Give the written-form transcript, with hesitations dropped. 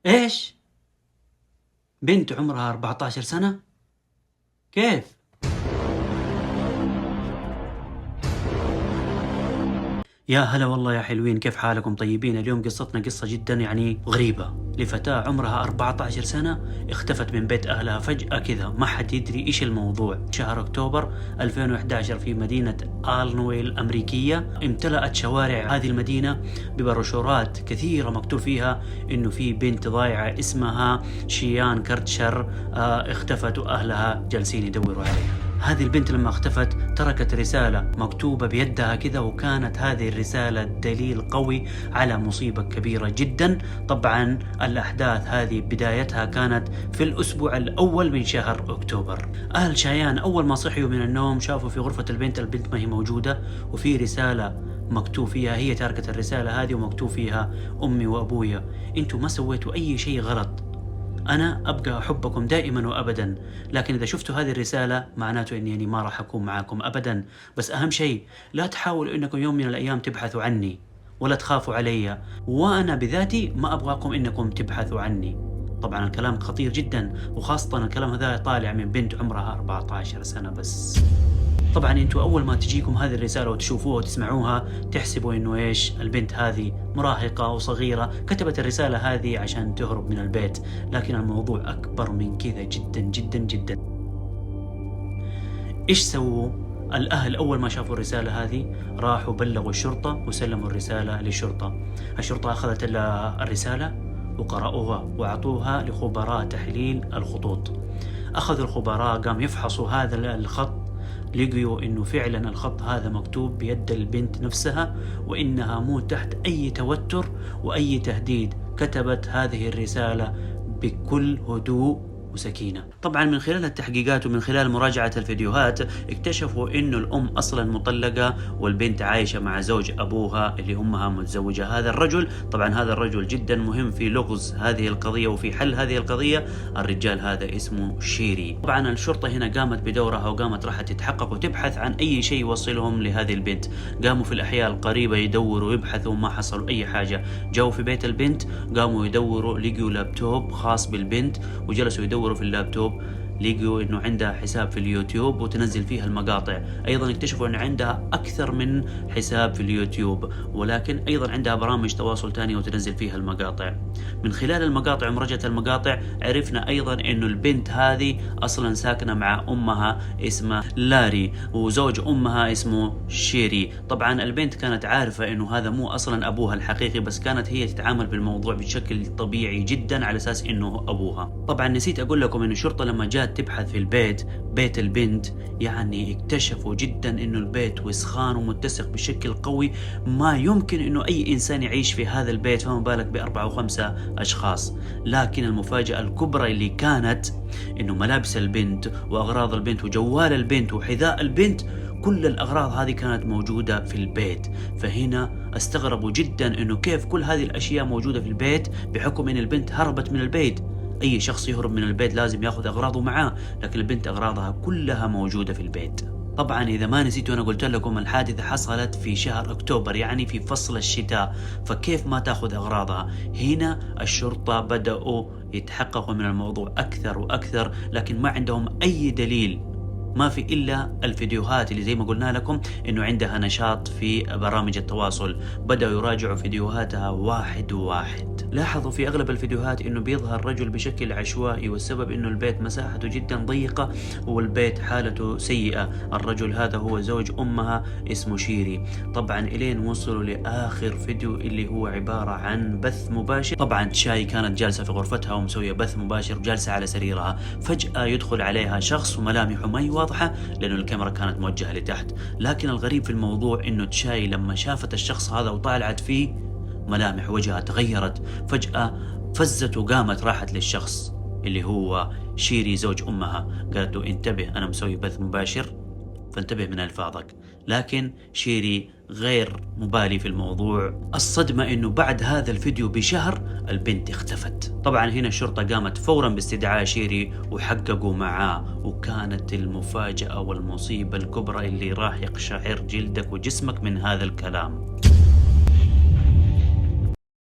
ايش؟ بنت عمرها 14 سنة؟ كيف؟ يا هلا والله يا حلوين، كيف حالكم؟ طيبين؟ اليوم قصتنا قصة جدا غريبة لفتاة عمرها 14 سنة اختفت من بيت أهلها فجأة كذا، ما حد يدري إيش الموضوع. شهر أكتوبر 2011 في مدينة آلنويل الأمريكية امتلأت شوارع هذه المدينة ببروشورات كثيرة مكتوب فيها إنه في بنت ضايعة اسمها شيان كرتشر اختفت وأهلها جالسين يدوروا عليها. هذه البنت لما اختفت تركت رسالة مكتوبة بيدها كذا، وكانت هذه الرسالة دليل قوي على مصيبة كبيرة جدا. طبعا الأحداث هذه بدايتها كانت في الأسبوع الأول من شهر أكتوبر. أهل شيان أول ما صحيوا من النوم شافوا في غرفة البنت ما هي موجودة، وفي رسالة مكتوب فيها، هي تاركت الرسالة هذه ومكتوب فيها: أمي وأبويا أنتوا ما سويتوا أي شيء غلط، أنا أبقى أحبكم دائما وأبدا، لكن إذا شفتوا هذه الرسالة معناته إني ما راح أكون معاكم أبدا. بس أهم شيء لا تحاولوا إنكم يوم من الأيام تبحثوا عني ولا تخافوا علي، وأنا بذاتي ما أبغاكم إنكم تبحثوا عني. طبعا الكلام خطير جدا، وخاصة الكلام هذا طالع من بنت عمرها 14 سنة بس. طبعا انتوا اول ما تجيكم هذه الرسالة وتشوفوها وتسمعوها تحسبوا انه ايش، البنت هذه مراهقة وصغيرة كتبت الرسالة هذه عشان تهرب من البيت، لكن الموضوع اكبر من كذا جدا جدا جدا. ايش سووا؟ الاهل اول ما شافوا الرسالة هذه راحوا بلغوا الشرطة وسلموا الرسالة للشرطة. الشرطة اخذت الرسالة وقرأوها واعطوها لخبراء تحليل الخطوط. اخذوا الخبراء قام يفحصوا هذا الخط، لقيوا انه فعلا الخط هذا مكتوب بيد البنت نفسها، وانها مو تحت اي توتر واي تهديد، كتبت هذه الرسالة بكل هدوء وسكينة. طبعا من خلال التحقيقات ومن خلال مراجعة الفيديوهات اكتشفوا انه الام اصلا مطلقة والبنت عايشة مع زوج ابوها اللي امها متزوجة هذا الرجل. طبعا هذا الرجل جدا مهم في لغز هذه القضية وفي حل هذه القضية. الرجال هذا اسمه شيري. طبعا الشرطة هنا قامت بدورها وقامت راح تتحقق وتبحث عن اي شيء يوصلهم لهذه البنت. قاموا في الاحياء القريبة يدوروا ويبحثوا، ما حصلوا اي حاجة. جاوا في بيت البنت قاموا يدوروا، لقيوا لابتوب خاص بالبنت وجلسوا يدوروا في اللابتوب، لقوا انه عندها حساب في اليوتيوب وتنزل فيها المقاطع. ايضا اكتشفوا ان عندها اكثر من حساب في اليوتيوب، ولكن ايضا عندها برامج تواصل تانية وتنزل فيها المقاطع. من خلال المقاطع ومراجعة المقاطع عرفنا ايضا انه البنت هذه اصلا ساكنة مع امها اسمها لاري، وزوج امها اسمه شيري. طبعا البنت كانت عارفة انه هذا مو اصلا ابوها الحقيقي، بس كانت هي تتعامل بالموضوع بشكل طبيعي جدا على اساس انه ابوها. طبعا نسيت اقول لكم انه الشرطة لما جات تبحث في بيت البنت اكتشفوا جدا انه البيت وسخان ومتسق بشكل قوي، ما يمكن انه اي انسان يعيش في هذا البيت، فما بالك باربعة وخمسة اشخاص. لكن المفاجأة الكبرى اللي كانت انه ملابس البنت واغراض البنت وجوال البنت وحذاء البنت، كل الأغراض هذه كانت موجودة في البيت. فهنا استغربوا جدا انه كيف كل هذه الاشياء موجودة في البيت، بحكم ان البنت هربت من البيت. اي شخص يهرب من البيت لازم ياخذ اغراضه معاه، لكن البنت اغراضها كلها موجودة في البيت. طبعا اذا ما نسيتوا انا قلت لكم الحادثة حصلت في شهر اكتوبر، يعني في فصل الشتاء، فكيف ما تاخذ اغراضها؟ هنا الشرطة بدأوا يتحققوا من الموضوع اكثر واكثر، لكن ما عندهم اي دليل، ما في إلا الفيديوهات اللي زي ما قلنا لكم إنه عندها نشاط في برامج التواصل. بدأوا يراجعوا فيديوهاتها واحد واحد. لاحظوا في أغلب الفيديوهات إنه بيظهر رجل بشكل عشوائي، والسبب إنه البيت مساحته جدا ضيقة والبيت حالته سيئة. الرجل هذا هو زوج أمها اسمه شيري. طبعا إلين وصلوا لآخر فيديو اللي هو عبارة عن بث مباشر. طبعا تشاي كانت جالسة في غرفتها ومسوية بث مباشر وجالسة على سريرها، فجأة يدخل عليها شخص وملامحه ما واضحة لأنه الكاميرا كانت موجهة لتحت. لكن الغريب في الموضوع إنه تشاي لما شافت الشخص هذا وطالعت فيه ملامح وجهها تغيرت فجأة، فزت وقامت راحت للشخص اللي هو شيري زوج أمها، قالت له انتبه أنا مسوي بث مباشر فانتبه من ألفاظك. لكن شيري غير مبالي في الموضوع. الصدمة انه بعد هذا الفيديو بشهر البنت اختفت. طبعا هنا الشرطة قامت فورا باستدعاء شيري وحققوا معاه، وكانت المفاجأة والمصيبة الكبرى اللي راح يقشعر جلدك وجسمك من هذا الكلام.